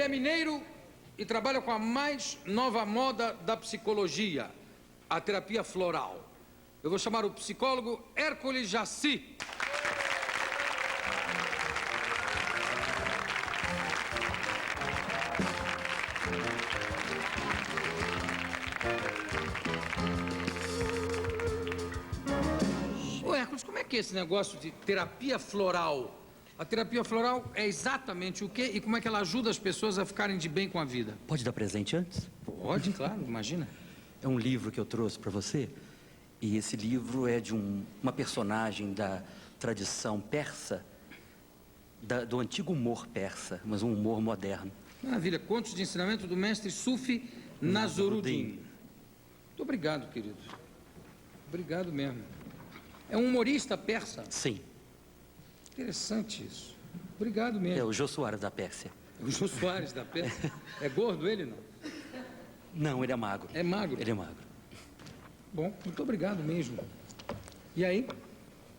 Ele é mineiro e trabalha com a mais nova moda da psicologia, a terapia floral. Eu vou chamar o psicólogo Hércules Jaci. Ô Hércules, como é que é esse negócio de terapia floral? A terapia floral é exatamente o quê e como é que ela ajuda as pessoas a ficarem de bem com a vida? Pode dar presente antes? Pode, claro, imagina. É um livro que eu trouxe para você. E esse livro é de uma personagem da tradição persa, do antigo humor persa, mas um humor moderno. Maravilha, contos de ensinamento do mestre Sufi Nasruddin. Muito obrigado, querido. Obrigado mesmo. É um humorista persa? Sim. Interessante isso. Obrigado mesmo. É o Jô Soares da Pérsia. O Jô Soares da Pérsia. É gordo ele, não? Não, ele é magro. É magro? Ele é magro. Bom, muito obrigado mesmo. E aí?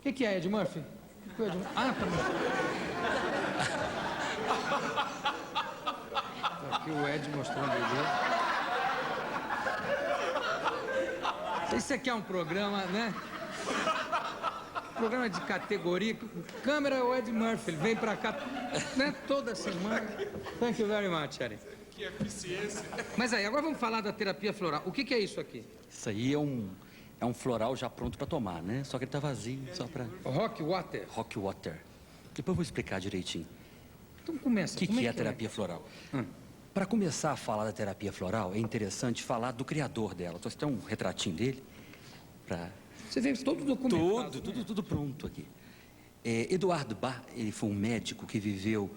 O que é, Ed Murphy? Ah, tá bom. Tá aqui o Ed mostrando o dele. Esse aqui é um programa, né? Programa de categoria. Câmera é o Ed Murphy. Ele vem pra cá, né, toda semana. Thank you very much, Ed. Que eficiência. Mas aí, agora vamos falar da terapia floral. O que é isso aqui? Isso aí é um floral já pronto para tomar, né? Só que ele tá vazio, só para... Rock Water. Rock Water. Depois eu vou explicar direitinho. Então começa. O que é a terapia floral? Para começar a falar da terapia floral, é interessante falar do criador dela. Então, você tem um retratinho dele para... Você vê todo documentado. Tudo pronto aqui. Eduardo Bach, ele foi um médico que viveu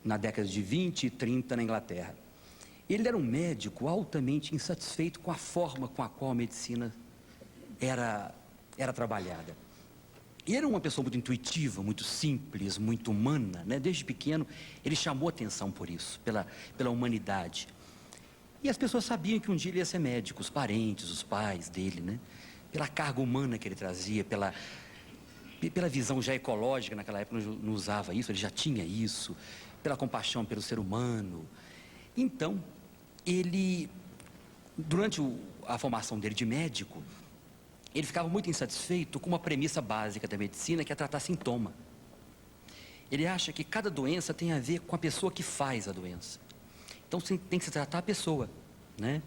na década de 20 e 30 na Inglaterra. Ele era um médico altamente insatisfeito com a forma com a qual a medicina era trabalhada. E era uma pessoa muito intuitiva, muito simples, muito humana, né? Desde pequeno, ele chamou atenção por isso, pela humanidade. E as pessoas sabiam que um dia ele ia ser médico, os parentes, os pais dele, né? Pela carga humana que ele trazia, pela visão já ecológica, naquela época não usava isso, ele já tinha isso, pela compaixão pelo ser humano. Então, ele, durante a formação dele de médico, ele ficava muito insatisfeito com uma premissa básica da medicina, que é tratar sintoma. Ele acha que cada doença tem a ver com a pessoa que faz a doença. Então, tem que se tratar a pessoa, né?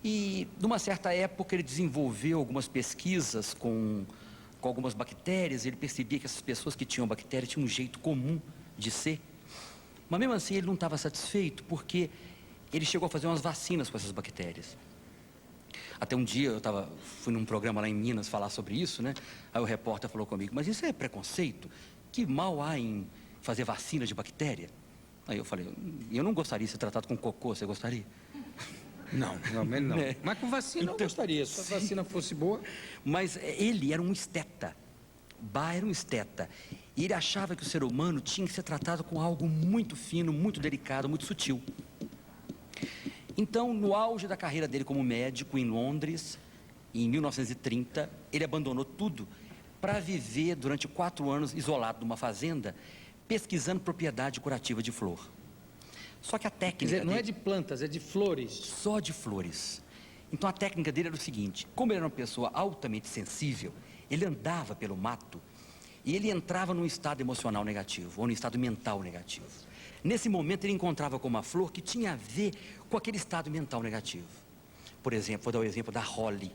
E, numa certa época, ele desenvolveu algumas pesquisas com algumas bactérias. Ele percebia que essas pessoas que tinham bactérias tinham um jeito comum de ser. Mas, mesmo assim, ele não estava satisfeito, porque ele chegou a fazer umas vacinas com essas bactérias. Até um dia, fui num programa lá em Minas falar sobre isso, né? Aí o repórter falou comigo, mas isso é preconceito? Que mal há em fazer vacina de bactéria? Aí eu falei, eu não gostaria de ser tratado com cocô, você gostaria? Não, realmente não. Mas com vacina eu gostaria, se a vacina fosse boa. Mas ele era um esteta. Bach era um esteta. E ele achava que o ser humano tinha que ser tratado com algo muito fino, muito delicado, muito sutil. Então, no auge da carreira dele como médico em Londres, em 1930, ele abandonou tudo para viver durante 4 anos isolado numa fazenda, pesquisando propriedade curativa de flor. Só que a técnica... Quer dizer, não é de plantas, é de flores. Só de flores. Então a técnica dele era o seguinte, como ele era uma pessoa altamente sensível, ele andava pelo mato e ele entrava num estado emocional negativo, ou num estado mental negativo. Nesse momento ele encontrava com uma flor que tinha a ver com aquele estado mental negativo. Por exemplo, vou dar o exemplo da holly.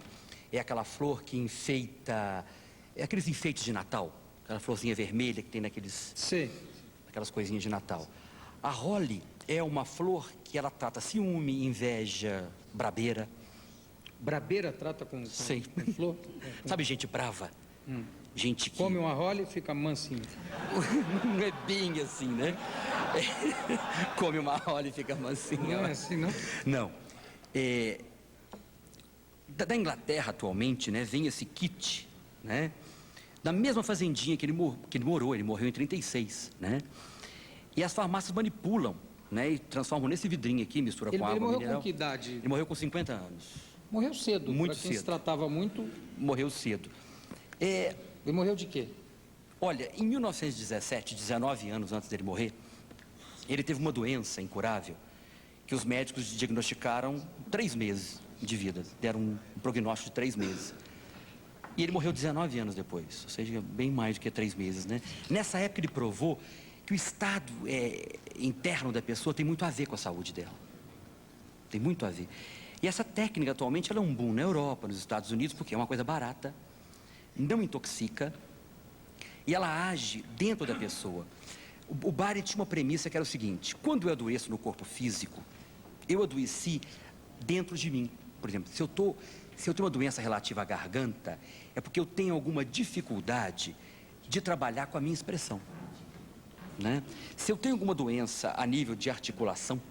É aquela flor que enfeita, aqueles enfeites de Natal, aquela florzinha vermelha que tem naqueles... Sim. Aquelas coisinhas de Natal. A holly é uma flor que ela trata ciúme, inveja, brabeira. Brabeira trata com flor? Sabe gente brava? Gente que... Come uma rola e fica mansinho. Não é bem assim, né? Come uma rola e fica mansinho. Não é assim, não? Não. Da Inglaterra, atualmente, né, vem esse kit, né? Da mesma fazendinha que ele morou, ele morreu em 36, né? E as farmácias manipulam, né? E transformam nesse vidrinho aqui, mistura com água mineral. Ele morreu com que idade? Ele morreu com 50 anos. Morreu cedo. Muito pra quem cedo. se tratava muito. Morreu cedo. Ele morreu de quê? Olha, em 1917, 19 anos antes dele morrer, Ele teve uma doença incurável que os médicos diagnosticaram 3 meses de vida, deram um prognóstico de 3 meses. E ele morreu 19 anos depois, ou seja, bem mais do que 3 meses, né? Nessa época ele provou que o estado interno da pessoa tem muito a ver com a saúde dela. Tem muito a ver. E essa técnica atualmente ela é um boom na Europa, nos Estados Unidos, porque é uma coisa barata, não intoxica, e ela age dentro da pessoa. O Bari tinha uma premissa que era o seguinte: quando eu adoeço no corpo físico, eu adoeci dentro de mim. Por exemplo, se eu tenho uma doença relativa à garganta, é porque eu tenho alguma dificuldade de trabalhar com a minha expressão, né? Se eu tenho alguma doença a nível de articulação,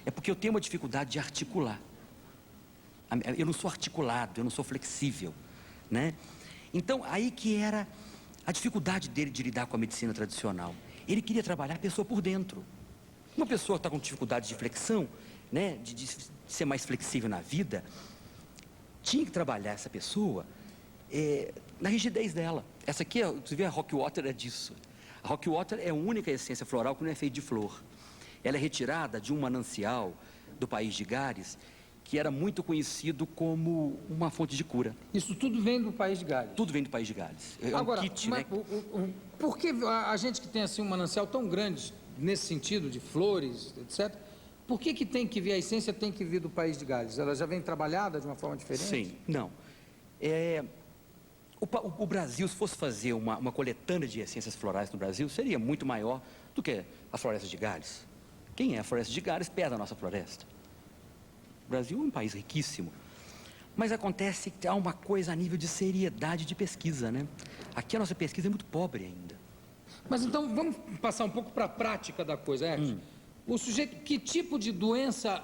é porque eu tenho uma dificuldade de articular. Eu não sou articulado, eu não sou flexível, né? Então, aí que era a dificuldade dele de lidar com a medicina tradicional. Ele queria trabalhar a pessoa por dentro. Uma pessoa que está com dificuldade de flexão, né, de ser mais flexível na vida, tinha que trabalhar essa pessoa na rigidez dela. Essa aqui, você vê, a Rock Water é disso. A Rock Water é a única essência floral que não é feita de flor. Ela é retirada de um manancial do país de Gales, que era muito conhecido como uma fonte de cura. Isso tudo vem do país de Gales? Tudo vem do país de Gales. É Agora, um kit, né? Por que a gente que tem assim um manancial tão grande, nesse sentido, de flores, etc., por que tem que vir, a essência tem que vir do país de Gales? Ela já vem trabalhada de uma forma diferente? Sim, não. O Brasil, se fosse fazer uma coletânea de essências florais no Brasil, seria muito maior do que a floresta de Gales. Quem é a floresta de Gales perto da nossa floresta? O Brasil é um país riquíssimo. Mas acontece que há uma coisa a nível de seriedade de pesquisa, né? Aqui a nossa pesquisa é muito pobre ainda. Mas então, vamos passar um pouco para a prática da coisa, O sujeito, que tipo de doença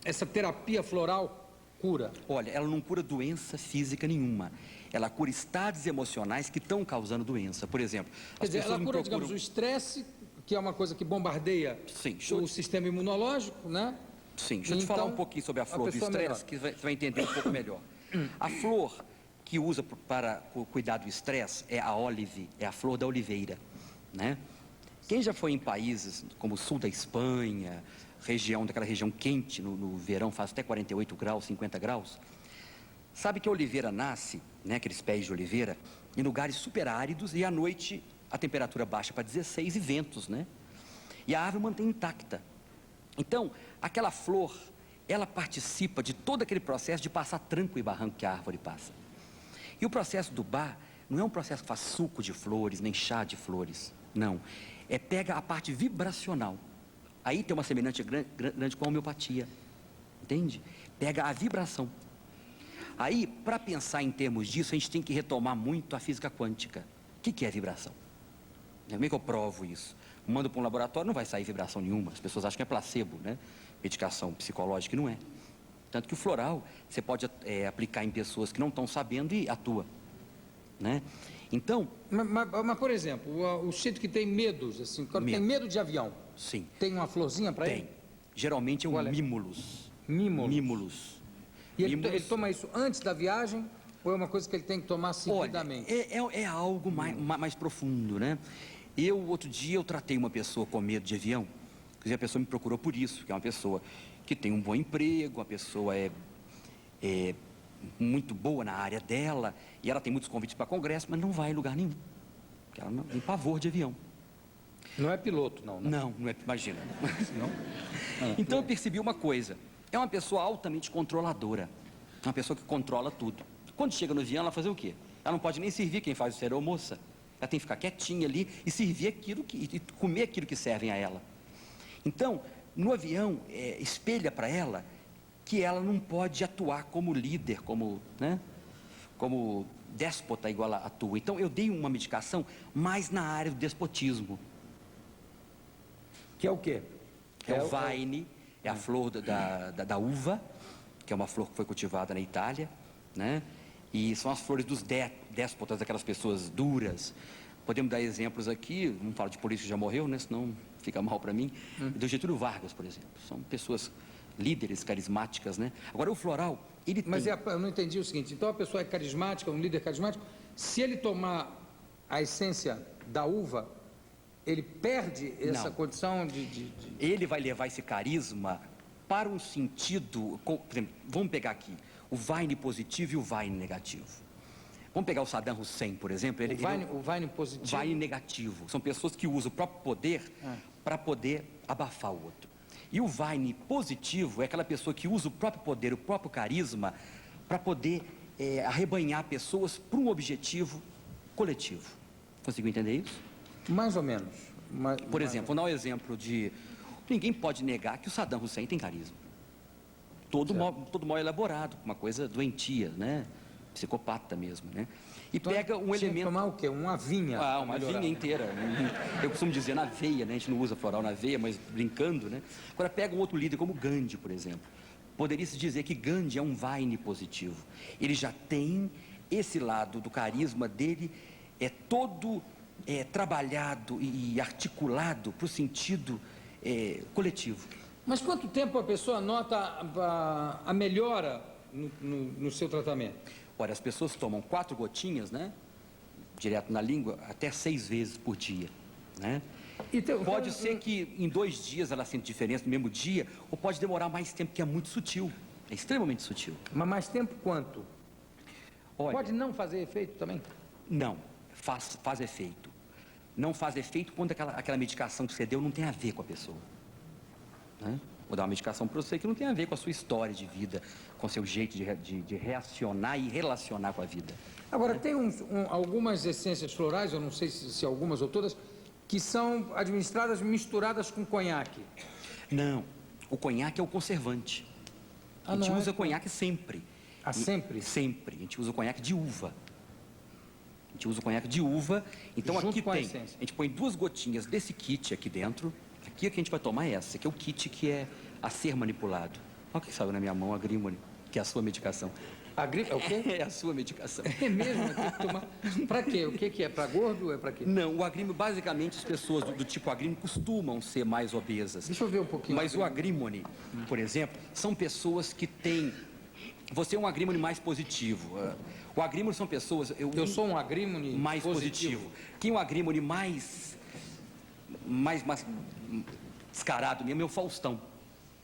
essa terapia floral cura? Olha, ela não cura doença física nenhuma. Ela cura estados emocionais que estão causando doença. Por exemplo, quer dizer, ela cura, digamos, o estresse, que é uma coisa que bombardeia o sistema imunológico, né? Sim, deixa eu te falar um pouquinho sobre a flor do estresse, que você vai entender um pouco melhor. A flor que usa para cuidar do estresse é a olive, é a flor da oliveira, né? Quem já foi em países como o sul da Espanha, daquela região quente, no verão faz até 48 graus, 50 graus, sabe que a oliveira nasce, né, aqueles pés de oliveira, em lugares super áridos, e à noite a temperatura baixa para 16 e ventos, né? E a árvore mantém intacta. Então, aquela flor, ela participa de todo aquele processo de passar tranco e barranco que a árvore passa. E o processo do bar não é um processo que faz suco de flores, nem chá de flores, não. Pega a parte vibracional. Aí tem uma semelhança grande com a homeopatia, entende? Pega a vibração. Aí, para pensar em termos disso, a gente tem que retomar muito a física quântica. O que é vibração? Como é que eu provo isso? Mando para um laboratório, não vai sair vibração nenhuma. As pessoas acham que é placebo, né? Medicação psicológica, não é. Tanto que o floral, você pode aplicar em pessoas que não estão sabendo e atua, né? Então... Mas por exemplo, o sujeito que tem medos, assim, quando tem medo de avião, sim, tem uma florzinha para ele? Tem. Geralmente é um mimulus. Mimulus. E ele toma isso antes da viagem, ou é uma coisa que ele tem que tomar seguidamente? Olha, é algo mais profundo, né? Outro dia, eu tratei uma pessoa com medo de avião, e a pessoa me procurou por isso, que é uma pessoa que tem um bom emprego, a pessoa é muito boa na área dela, e ela tem muitos convites para congresso, mas não vai em lugar nenhum, porque ela não tem pavor de avião. Não é piloto, não, né? Não é, imagina. Não? Então eu percebi uma coisa, é uma pessoa altamente controladora, uma pessoa que controla tudo. Quando chega no avião, ela vai fazer o quê? Ela não pode nem servir quem faz o ser moça. Ela tem que ficar quietinha ali e servir aquilo e comer aquilo que servem a ela. Então, no avião, espelha para ela que ela não pode atuar como líder, como déspota igual ela atua. Então, eu dei uma medicação mais na área do despotismo. Que é o quê? É o Vine, é a flor da uva, que é uma flor que foi cultivada na Itália, né? E são as flores dos déspotas, daquelas pessoas duras. Podemos dar exemplos aqui, não falo de político que já morreu, né? Senão fica mal para mim. Do Getúlio Vargas, por exemplo. São pessoas líderes, carismáticas, né? Agora, o floral, ele Mas eu não entendi o seguinte, então a pessoa é carismática, um líder carismático, se ele tomar a essência da uva, ele perde essa Não. condição Ele vai levar esse carisma para um sentido... Por exemplo, vamos pegar aqui o Vine positivo e o Vine negativo. Vamos pegar o Saddam Hussein, por exemplo. o Vine positivo. Vine negativo. São pessoas que usam o próprio poder para poder abafar o outro. E o Vine positivo é aquela pessoa que usa o próprio poder, o próprio carisma, para poder arrebanhar pessoas para um objetivo coletivo. Conseguiu entender isso? Mais ou menos. Por exemplo, vou dar um exemplo de... Ninguém pode negar que o Saddam Hussein tem carisma. Todo mal elaborado, uma coisa doentia, né? Psicopata mesmo, né? E Então, pega um tinha que elemento... tomar o quê? Uma vinha. uma vinha inteira. Eu costumo dizer na veia, né? A gente não usa floral na veia, mas brincando, né? Agora pega um outro líder como Gandhi, por exemplo. Poderia-se dizer que Gandhi é um Vine positivo. Ele já tem esse lado do carisma dele, todo trabalhado e articulado para o sentido coletivo. Mas quanto tempo a pessoa nota a melhora no seu tratamento? Olha, as pessoas tomam 4 gotinhas, né? Direto na língua, até 6 vezes por dia, né? Pode ser que em 2 dias ela sinta diferença no mesmo dia, ou pode demorar mais tempo, que é muito sutil. É extremamente sutil. Mas mais tempo quanto? Olha, Pode não fazer efeito também? Não, faz efeito. Não faz efeito quando aquela medicação que você deu não tem a ver com a pessoa, né? Vou dar uma medicação para você que não tem a ver com a sua história de vida, com o seu jeito de reacionar e relacionar com a vida. Agora, tem algumas essências florais, eu não sei se algumas ou todas, que são administradas misturadas com conhaque. Não, o conhaque é o conservante. A gente usa conhaque sempre. Sempre? Sempre. A gente usa o conhaque de uva. A gente usa o conhaque de uva. Então Junto aqui com a tem. essência. A gente põe 2 gotinhas desse kit aqui dentro. Aqui é que a gente vai tomar essa, que é o kit que é a ser manipulado. Olha o que saiu na minha mão, a Grimone, que é a sua medicação. É o quê? É a sua medicação. É mesmo? Tem que tomar. Pra quê? O que é? Pra gordo ou é pra quê? Não, o agrimo, basicamente, as pessoas do tipo agrimo costumam ser mais obesas. Deixa eu ver um pouquinho. Mas o agrimone, por exemplo, são pessoas que têm... Você é um agrimone mais positivo. O agrimone são pessoas... Eu sou um agrimone mais positivo. Quem é um agrimone mais descarado mesmo é o Faustão.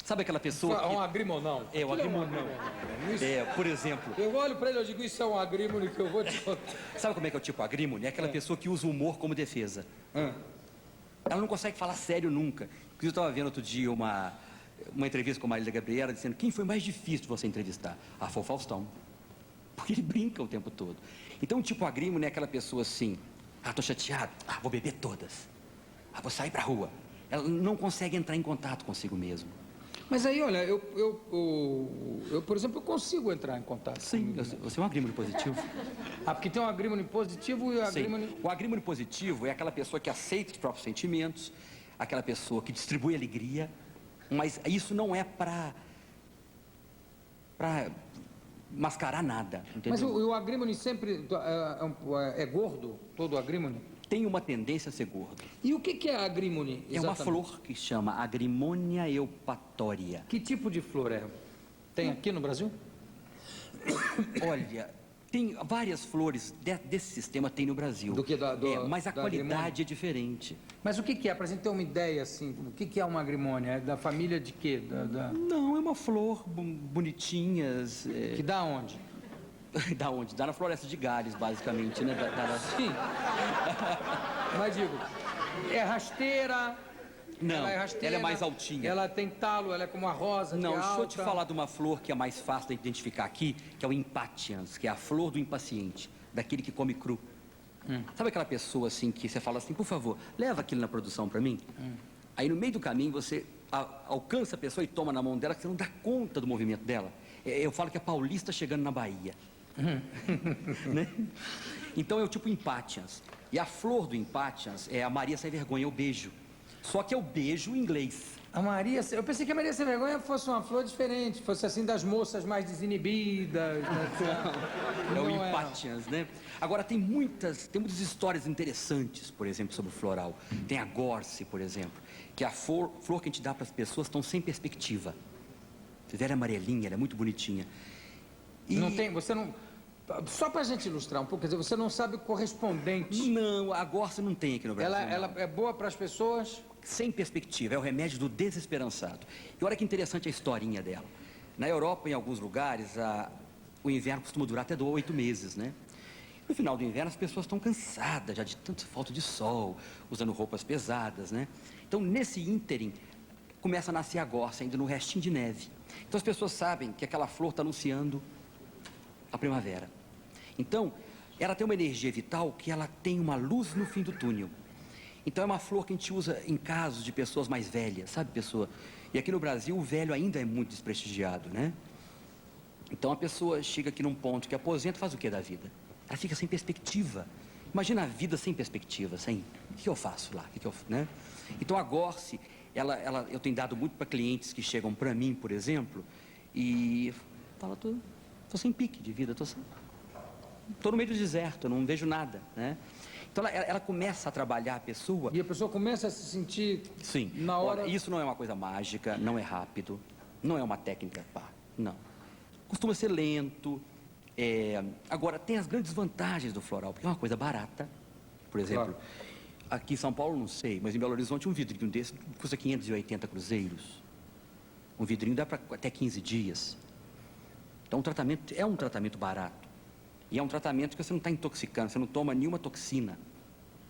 Sabe aquela pessoa É que... um agrimonão. É, o agrimonão. Por exemplo... Eu olho pra ele e digo, isso é um agrimone que eu vou te contar. Sabe como é que é o tipo agrimone? É aquela pessoa que usa o humor como defesa. Ela não consegue falar sério nunca. Inclusive, eu estava vendo outro dia uma entrevista com a Marília Gabriela, dizendo quem foi mais difícil de você entrevistar? Foi o Faustão. Porque ele brinca o tempo todo. Então, o tipo agrimone é aquela pessoa assim, tô chateado, vou beber todas. Vou sair pra rua. Ela não consegue entrar em contato consigo mesmo. Mas aí, olha, eu por exemplo, eu consigo entrar em contato. Sim, você é um agrimone positivo. Porque tem um agrimone positivo e o agrimone... Sim. O agrimone positivo é aquela pessoa que aceita os próprios sentimentos, aquela pessoa que distribui alegria, mas isso não é para mascarar nada, entendeu? Mas o agrimone sempre é gordo, todo agrimone? Tem uma tendência a ser gordo. E o que é agrimone? É uma flor que chama Agrimonea eupatória. Que tipo de flor é? Tem aqui no Brasil? Olha, tem várias flores desse sistema, tem no Brasil. Mas a qualidade é diferente. Mas o que é? Para a gente ter uma ideia, assim, o que é uma agrimônia? É da família de quê? Não, é uma flor bonitinhas. Que dá onde? Da onde? Dá na floresta de Gales, basicamente, né? Sim. Mas digo, é rasteira... Não, ela é rasteira, ela é mais altinha. Ela tem talo, ela é como a rosa, Não, que é deixa alta. eu te falar de uma flor que é mais fácil de identificar aqui, que é o impatiens, que é a flor do impaciente, daquele que come cru. Sabe aquela pessoa assim que você fala assim, por favor, leva aquilo na produção para mim? Aí no meio do caminho você alcança a pessoa e toma na mão dela, que você não dá conta do movimento dela. Eu falo que é paulista chegando na Bahia. Né? Então é o tipo impatiens. E a flor do impatiens é a Maria Sem Vergonha, é o beijo. Só que é o beijo em inglês. Eu pensei que a Maria Sem Vergonha fosse uma flor diferente, fosse assim das moças mais desinibidas. É o impatiens, né? Agora tem muitas histórias interessantes, por exemplo, sobre o floral. Tem a gorse, por exemplo, que é a flor que a gente dá para as pessoas que estão sem perspectiva. Ela é amarelinha, ela é muito bonitinha. Você não... Só para a gente ilustrar um pouco, quer dizer, você não sabe o correspondente. Não, a gorsa não tem aqui no Brasil. Ela é boa para as pessoas? Sem perspectiva, é o remédio do desesperançado. E olha que interessante a historinha dela. Na Europa, em alguns lugares, o inverno costuma durar até 8 meses, né? No final do inverno, as pessoas estão cansadas já de tanta falta de sol, usando roupas pesadas, né? Então, nesse ínterim, começa a nascer a gorsa, ainda no restinho de neve. Então, as pessoas sabem que aquela flor está anunciando a primavera. Então, ela tem uma energia vital que ela tem uma luz no fim do túnel. Então, é uma flor que a gente usa em casos de pessoas mais velhas, sabe, pessoa? E aqui no Brasil, o velho ainda é muito desprestigiado, né? Então, a pessoa chega aqui num ponto que aposenta, faz o que da vida? Ela fica sem perspectiva. Imagina a vida sem perspectiva, sem... O que eu faço lá? Né? Então, a gorse, eu tenho dado muito para clientes que chegam para mim, por exemplo, e falam, estou sem pique de vida, estou no meio do deserto, eu não vejo nada, né? Então, ela começa a trabalhar a pessoa... E a pessoa começa a se sentir... Sim. Na hora... Olha, isso não é uma coisa mágica, não é rápido, não é uma técnica, não. Costuma ser lento. Agora, tem as grandes vantagens do floral, porque é uma coisa barata. Por exemplo, aqui em São Paulo, não sei, mas em Belo Horizonte, um vidrinho desse custa 580 cruzeiros. Um vidrinho dá para até 15 dias. Então, é um tratamento barato. E é um tratamento que você não está intoxicando, você não toma nenhuma toxina,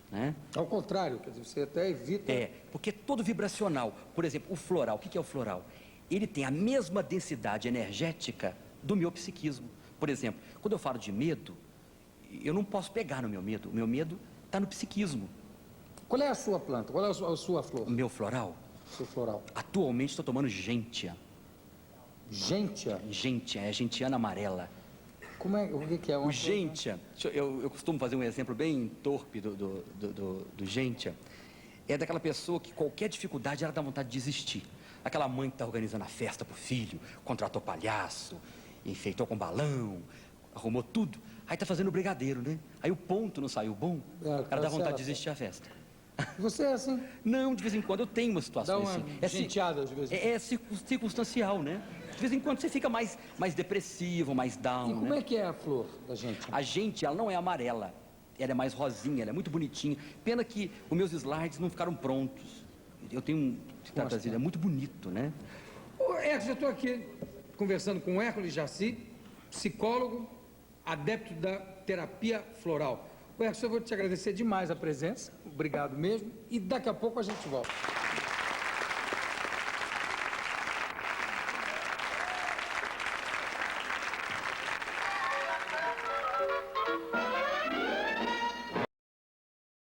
né? Ao contrário, quer dizer, você até evita... Porque é todo vibracional. Por exemplo, o floral, o que é o floral? Ele tem a mesma densidade energética do meu psiquismo. Por exemplo, quando eu falo de medo, eu não posso pegar no meu medo. O meu medo está no psiquismo. Qual é a sua planta? Qual é a sua flor? O meu floral? Seu floral. Atualmente estou tomando gentian. Gentian? Gentian, é gentiana amarela. O que é? O gentian, eu costumo fazer um exemplo bem torpe do gentian. É daquela pessoa que qualquer dificuldade ela dá vontade de desistir. Aquela mãe que está organizando a festa para o filho, contratou palhaço, enfeitou com balão, arrumou tudo. Aí está fazendo o brigadeiro, né? Aí o ponto não saiu bom, ela dá vontade de desistir da festa. Você é assim? Não, de vez em quando eu tenho uma situação assim. Dá uma genteada de vez em quando. É circunstancial, né? De vez em quando você fica mais depressivo, mais down, E como é que é a flor da gente? A gente, ela não é amarela, ela é mais rosinha, ela é muito bonitinha. Pena que os meus slides não ficaram prontos. Eu tenho trazido, é muito bonito, né? Eu estou aqui conversando com o Hércules Jaci, psicólogo, adepto da terapia floral. Hércules, eu vou te agradecer demais a presença, obrigado mesmo, e daqui a pouco a gente volta.